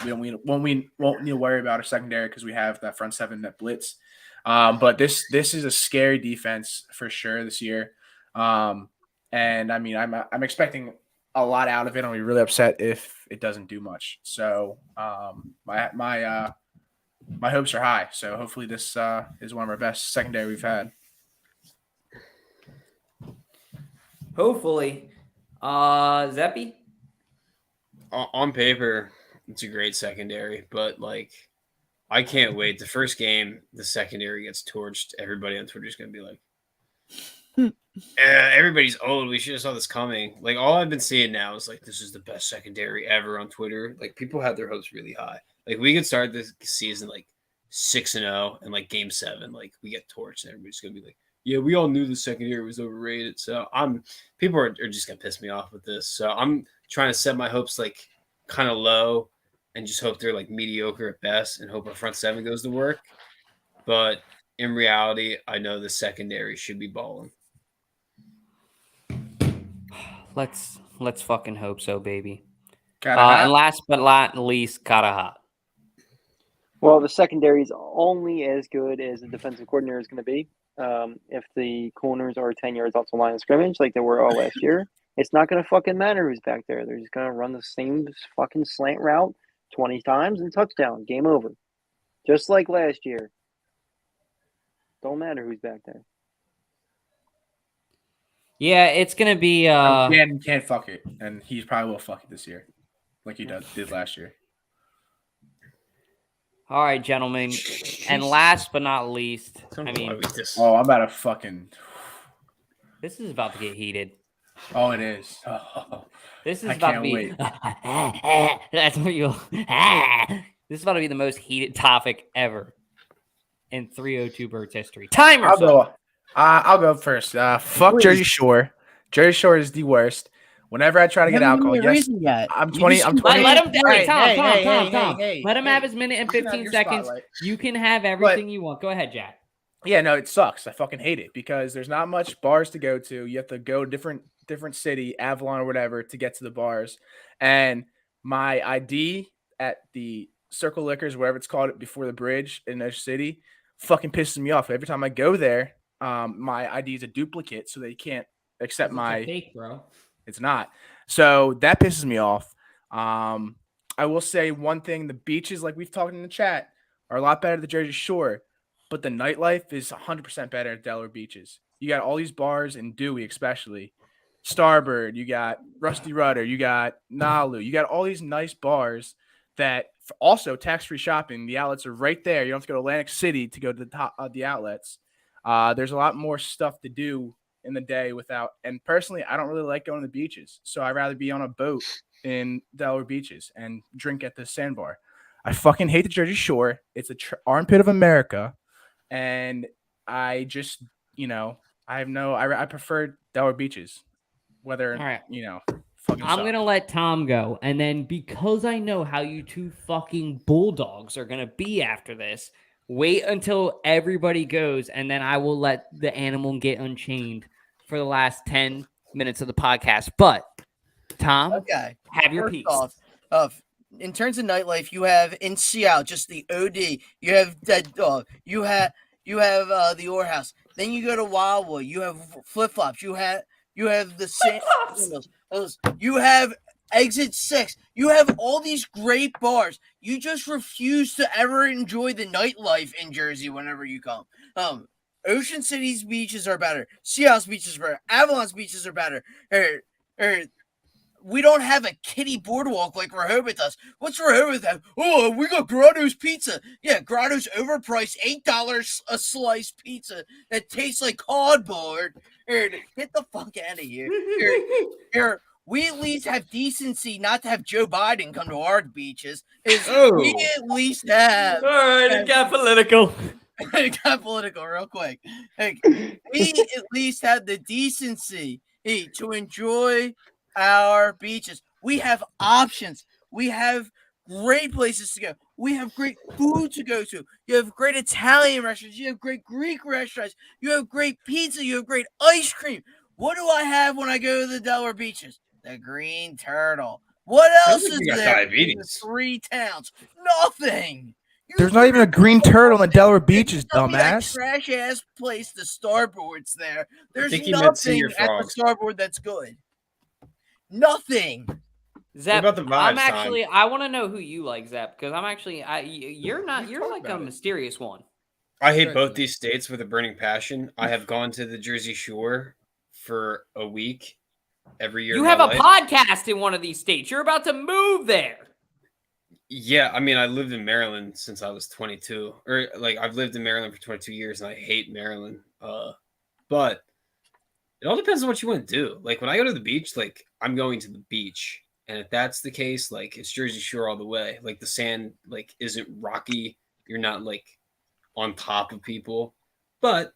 We won't need to worry about our secondary because we have that front seven that blitz. But this is a scary defense for sure this year. And I mean, I'm expecting a lot out of it. I'll be really upset if it doesn't do much. So my hopes are high. So hopefully this is one of our best secondary we've had. Hopefully. Zeppy? On paper, it's a great secondary, but like I can't wait. The first game, the secondary gets torched. Everybody on Twitter is going to be like, everybody's old. We should have saw this coming. Like all I've been seeing now is like this is the best secondary ever on Twitter. Like people have their hopes really high. Like we could start this season like 6-0 and like game 7, like we get torched and everybody's gonna be like, yeah, we all knew the secondary was overrated. So people are just gonna piss me off with this. So I'm trying to set my hopes like kind of low and just hope they're like mediocre at best and hope our front 7 goes to work. But in reality, I know the secondary should be balling. Let's fucking hope so, baby. Gotta And last but not least, Karaha. Well, the secondary is only as good as the defensive coordinator is going to be. If the corners are 10 yards off the line of scrimmage like they were all last year, it's not going to fucking matter who's back there. They're just going to run the same fucking slant route 20 times and touchdown. Game over. Just like last year. Don't matter who's back there. Yeah, it's going to be... Dan can't fuck it, and he probably will fuck it this year like he did last year. All right, gentlemen. And last but not least, I'm about to fucking... This is about to get heated. Oh, it is. Oh, this is about to be... That's what you'll... This is about to be the most heated topic ever in 302 Birds history. Timer! I'll go first. Fuck Jersey Shore. Jersey Shore is the worst. Whenever I try to get alcohol, yes, I'm 20. I'm 20. Let him. Tom. Let him have his minute and 15 seconds. You can have everything you want. Go ahead, Jack. Yeah, no, it sucks. I fucking hate it because there's not much bars to go to. You have to go different city, Avalon or whatever, to get to the bars. And my ID at the Circle Liquors, wherever it's called, before the bridge in Ocean City, fucking pisses me off. Every time I go there, my ID is a duplicate, so they can't accept my fake, bro. It's not. So that pisses me off. I will say one thing. The beaches, like we've talked in the chat, are a lot better than Jersey Shore, but the nightlife is 100% better at Delaware beaches. You got all these bars in Dewey, especially Starboard. You got Rusty Rudder. You got Nalu. You got all these nice bars that also tax-free shopping. The outlets are right there. You don't have to go to Atlantic City to go to the top of the outlets. There's a lot more stuff to do in the day without, and personally, I don't really like going to the beaches, so I'd rather be on a boat in Delaware beaches and drink at the sandbar. I fucking hate the Jersey Shore. It's a armpit of America, and I just, I prefer Delaware beaches. Whether, all right. I'm going to let Tom go, and then because I know how you two fucking bulldogs are going to be after this, wait until everybody goes, and then I will let the animal get unchained for the last 10 minutes of the podcast. But, Tom, have your piece. In terms of nightlife, you have in Seattle just the OD. You have Dead Dog. You have the Ore House. Then you go to Wildwood. You have Flip Flops. You have the sandals. You have Exit 6. You have all these great bars. You just refuse to ever enjoy the nightlife in Jersey whenever you come. Ocean City's beaches are better. Seattle's beaches are better. Avalon's beaches are better. We don't have a kiddie boardwalk like Rehoboth does. What's Rehoboth have? Oh, we got Grotto's Pizza. Yeah, Grotto's overpriced $8 a slice pizza that tastes like cardboard. Get the fuck out of here. We at least have decency not to have Joe Biden come to our beaches. We at least have. All right, it got political. It got political real quick. We at least have the decency to enjoy our beaches. We have options. We have great places to go. We have great food to go to. You have great Italian restaurants. You have great Greek restaurants. You have great pizza. You have great ice cream. What do I have when I go to the Delaware beaches? The Green Turtle. What else is there in the 3 towns? Nothing. There's not even a Green Turtle in the Delaware beaches, dumbass. Trash ass place. The Starboard's there. There's nothing at the Starboard that's good. Nothing. Zep, I want to know who you like, Zep, because you're like a mysterious one. I hate both these states with a burning passion. I have gone to the Jersey Shore for a week every year. You have a podcast in one of these states. You're about to move there. Yeah, I mean, I lived in Maryland since I was 22. Or, I've lived in Maryland for 22 years, and I hate Maryland. But it all depends on what you want to do. Like, when I go to the beach, I'm going to the beach. And if that's the case, like it's Jersey Shore all the way. Like the sand like isn't rocky. You're not like on top of people. But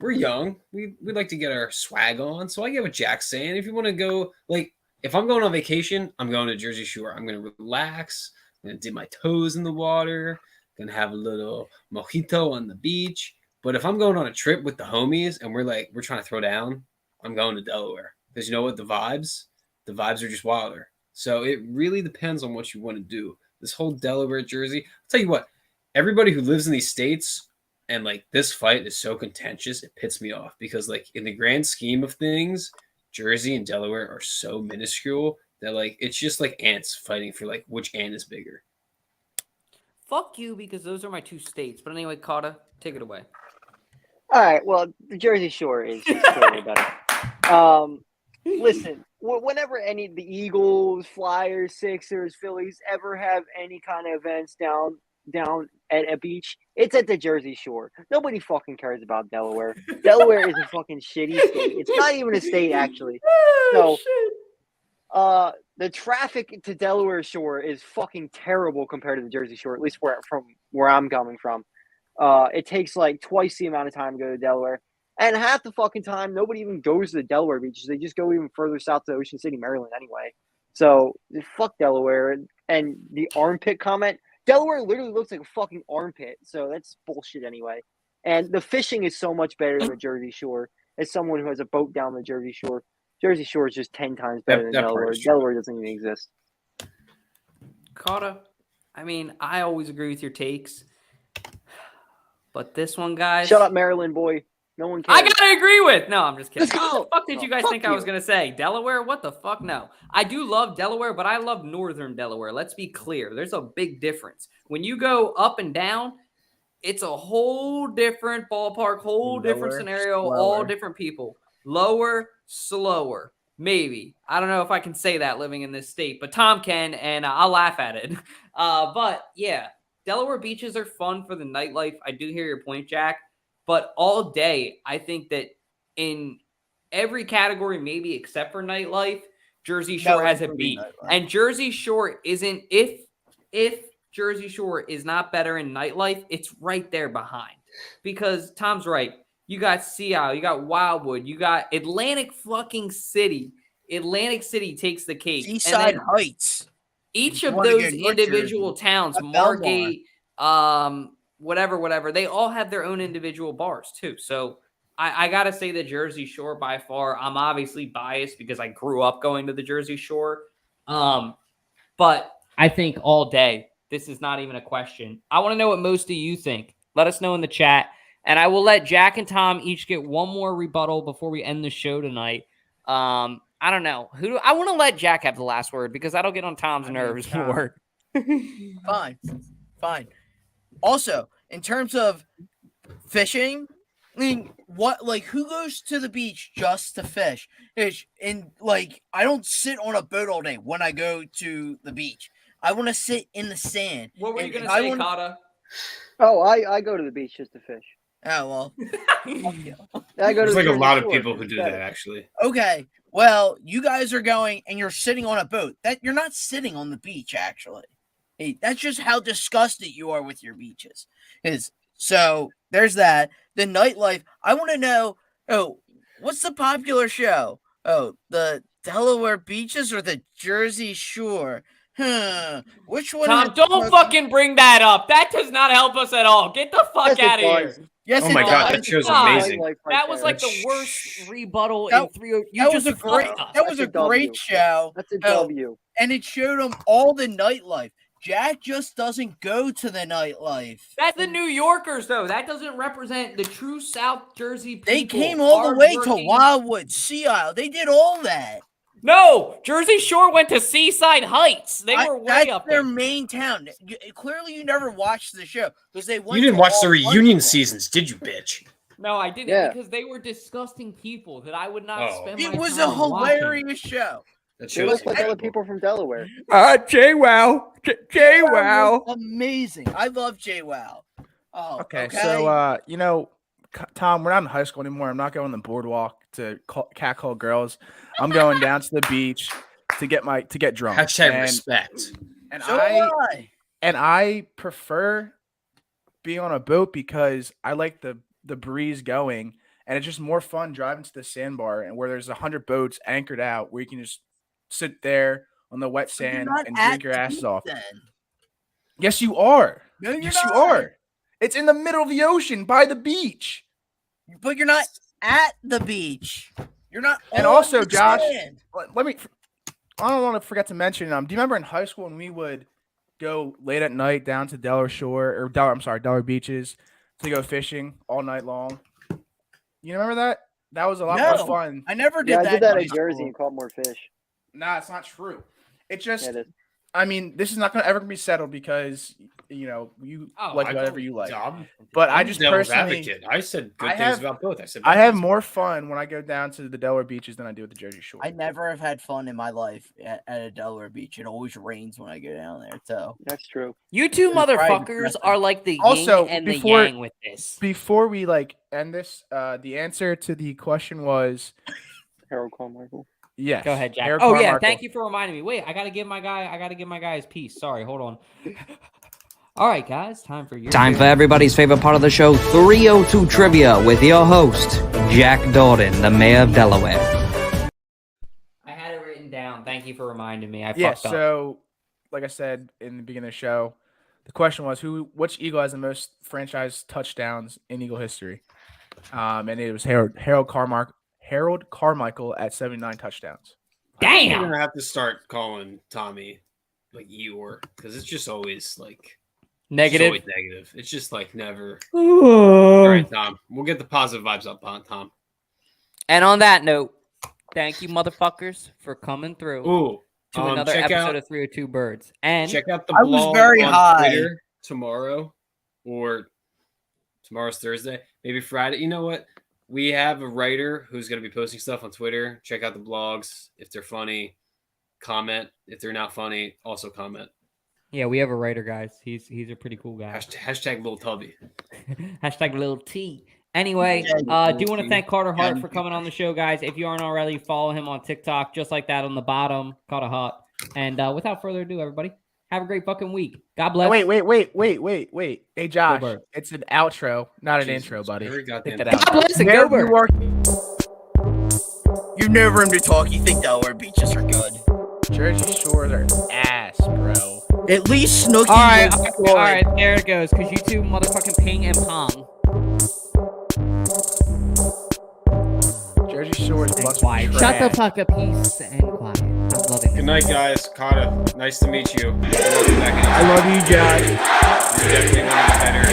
we're young. We like to get our swag on. So I get what Jack's saying. If you want to go, like, if I'm going on vacation, I'm going to Jersey Shore. I'm going to relax. I'm going to dip my toes in the water. Going to have a little mojito on the beach. But if I'm going on a trip with the homies and we're trying to throw down, I'm going to Delaware. Because you know what? The vibes are just wilder. So it really depends on what you want to do. This whole Delaware Jersey, I'll tell you what, everybody who lives in these states and like this fight is so contentious, it pits me off because like in the grand scheme of things, Jersey and Delaware are so minuscule that like it's just like ants fighting for like which ant is bigger. Fuck you, because those are my two states. But anyway, Carter, take it away. All right. Well, the Jersey Shore is clearly better. Listen, whenever any of the Eagles, Flyers, Sixers, Phillies ever have any kind of events down at a beach, it's at the Jersey Shore. Nobody fucking cares about Delaware. Delaware is a fucking shitty state. It's not even a state, actually. So, the traffic to Delaware Shore is fucking terrible compared to the Jersey Shore, at least from where I'm coming from. It takes like twice the amount of time to go to Delaware. And half the fucking time, nobody even goes to the Delaware beaches. They just go even further south to Ocean City, Maryland anyway. So, fuck Delaware. And the armpit comment, Delaware literally looks like a fucking armpit. So, that's bullshit anyway. And the fishing is so much better than the Jersey Shore. As someone who has a boat down the Jersey Shore is just 10 times better than Delaware. Delaware doesn't even exist. Carter, I mean, I always agree with your takes. But this one, guys. Shut up, Maryland boy. No one cares. I gotta agree with. No, I'm just kidding. Let's go. What the fuck did you guys think I was gonna say? Delaware? What the fuck? No. I do love Delaware, but I love northern Delaware. Let's be clear. There's a big difference. When you go up and down, it's a whole different ballpark, whole different scenario, all different people. Lower, slower. Maybe. I don't know if I can say that living in this state, but Tom can, and I'll laugh at it. But yeah, Delaware beaches are fun for the nightlife. I do hear your point, Jack. But all day, I think that in every category, maybe except for nightlife, Jersey Shore has a beat. And Jersey Shore isn't, if Jersey Shore is not better in nightlife, it's right there behind. Because Tom's right. You got Sea Isle, you got Wildwood, you got Atlantic fucking City. Atlantic City takes the cake. Seaside Heights. Each of those individual towns, Margate, whatever, they all have their own individual bars too. So I got to say the Jersey Shore by far. I'm obviously biased because I grew up going to the Jersey Shore. But I think all day, this is not even a question. I want to know what most of you think. Let us know in the chat. And I will let Jack and Tom each get one more rebuttal before we end the show tonight. I don't know. I want to let Jack have the last word because that'll get on Tom's nerves more. Fine. Also, in terms of fishing, I mean, who goes to the beach just to fish? And I don't sit on a boat all day when I go to the beach. I want to sit in the sand. What were you going to say, Kata? Oh, I go to the beach just to fish. Oh, well. There's like a lot of people who do that, actually. Okay. Well, you guys are going and you're sitting on a boat. That you're not sitting on the beach, actually. Hey, that's just how disgusted you are with your beaches. So there's that. The nightlife. I want to know, what's the popular show? Oh, the Delaware beaches or the Jersey Shore? Which one? Tom, don't fucking bring that up. That does not help us at all. Get the fuck out of here. Yes, oh my God, that show's amazing. That was like the worst rebuttal in 302. That was a great show. That's a W. And it showed them all the nightlife. Jack just doesn't go to the nightlife. That's the New Yorkers, though. That doesn't represent the true South Jersey people. They came all the way to Wildwood, Sea Isle. They did all that. No, Jersey Shore went to Seaside Heights. They were way up there. That's their main town. Clearly, you never watched the show because they went. You didn't watch the reunion seasons, did you, bitch? No, I didn't because they were disgusting people that I would not spend. It was a hilarious show. They look like other people from Delaware. JWoww. JWoww. Amazing. I love JWoww. Oh, okay. So, Tom, we're not in high school anymore. I'm not going on the boardwalk to catcall girls. I'm going down to the beach to get drunk. Hashtag respect. And So do I prefer being on a boat because I like the breeze going, and it's just more fun driving to the sandbar and where there's 100 boats anchored out where you can just sit there on the wet You're sand not and at drink your the asses beach off. then. Yes, you are. No, you're Yes, you not. are. It's in the middle of the ocean by the beach. But you're not at the beach. You're not. And on also, the Josh, sand. let me. I don't want to forget to mention. Do you remember in high school when we would go late at night down to Delaware beaches to go fishing all night long? You remember that? That was a lot more fun. I never did Yeah, that. I did that in at high Jersey school. and caught more fish. Nah, it's not true. It just. Yeah, it is. I mean, this is not going to ever be settled because you like whatever you like. But I just devil's personally, advocate. I said good I things have- about both. I said I bad have things. more fun when I go down to the Delaware beaches than I do at the Jersey Shore. I never have had fun in my life at a Delaware beach. It always rains when I go down there. So That's true. You two It's probably motherfuckers depressing. are like the Also, yin and the before- yang with this. Before we end this, the answer to the question was Harold Carmichael. yes. Go ahead, Jack. Harold Oh yeah, Carmichael. thank you for reminding me. Wait, I gotta give my guy his piece. Sorry, hold on. All right, guys, time for Time for everybody's favorite part of the show, 302 Trivia, with your host, Jack Dorden, the mayor of Delaware. I had it written down. Thank you for reminding me. I Yeah, fucked up. so like I said in the beginning of the show, the question was which Eagle has the most franchise touchdowns in Eagle history? And it was Harold Carmichael at 79 touchdowns. I think Damn. We're gonna have to start calling Tommy like Eeyore because it's just always like Negative. It's always negative. It's just like never. All right, Tom. We'll get the positive vibes up on Tom. And on that note, thank you, motherfuckers, for coming through Ooh, to another check episode out, of 302 Birds. And check out the I was blog very on high. Twitter tomorrow, or tomorrow's Thursday, maybe Friday. You know what? We have a writer who's going to be posting stuff on Twitter. Check out the blogs. If they're funny, comment. If they're not funny, also comment. yeah, we have a writer, guys. He's a pretty cool guy. Hashtag Lil Tubby. Hashtag little T. Anyway, do want to thank Carter Hart for coming on the show, guys. If you aren't already, follow him on TikTok, just like that on the bottom, Carter Hart. And without further ado, everybody, have a great fucking week. God bless. Wait. Hey, Josh, Bird. it's an outro, not an Jesus, intro, buddy. every Take goddamn that thing. out. God bless and There go you Bird. are. you never heard me talk. You think Delaware beaches are good? Jersey Shores are ass, bro. At least Snooki. All right, there it goes. Because you two motherfucking ping and pong. Jersey Shores And must quiet. be Shut the trash. fuck up, peace and quiet. I'm loving this. Good night, guys. Kata, nice to meet you. Welcome back. I love you, Josh. You're definitely one of the better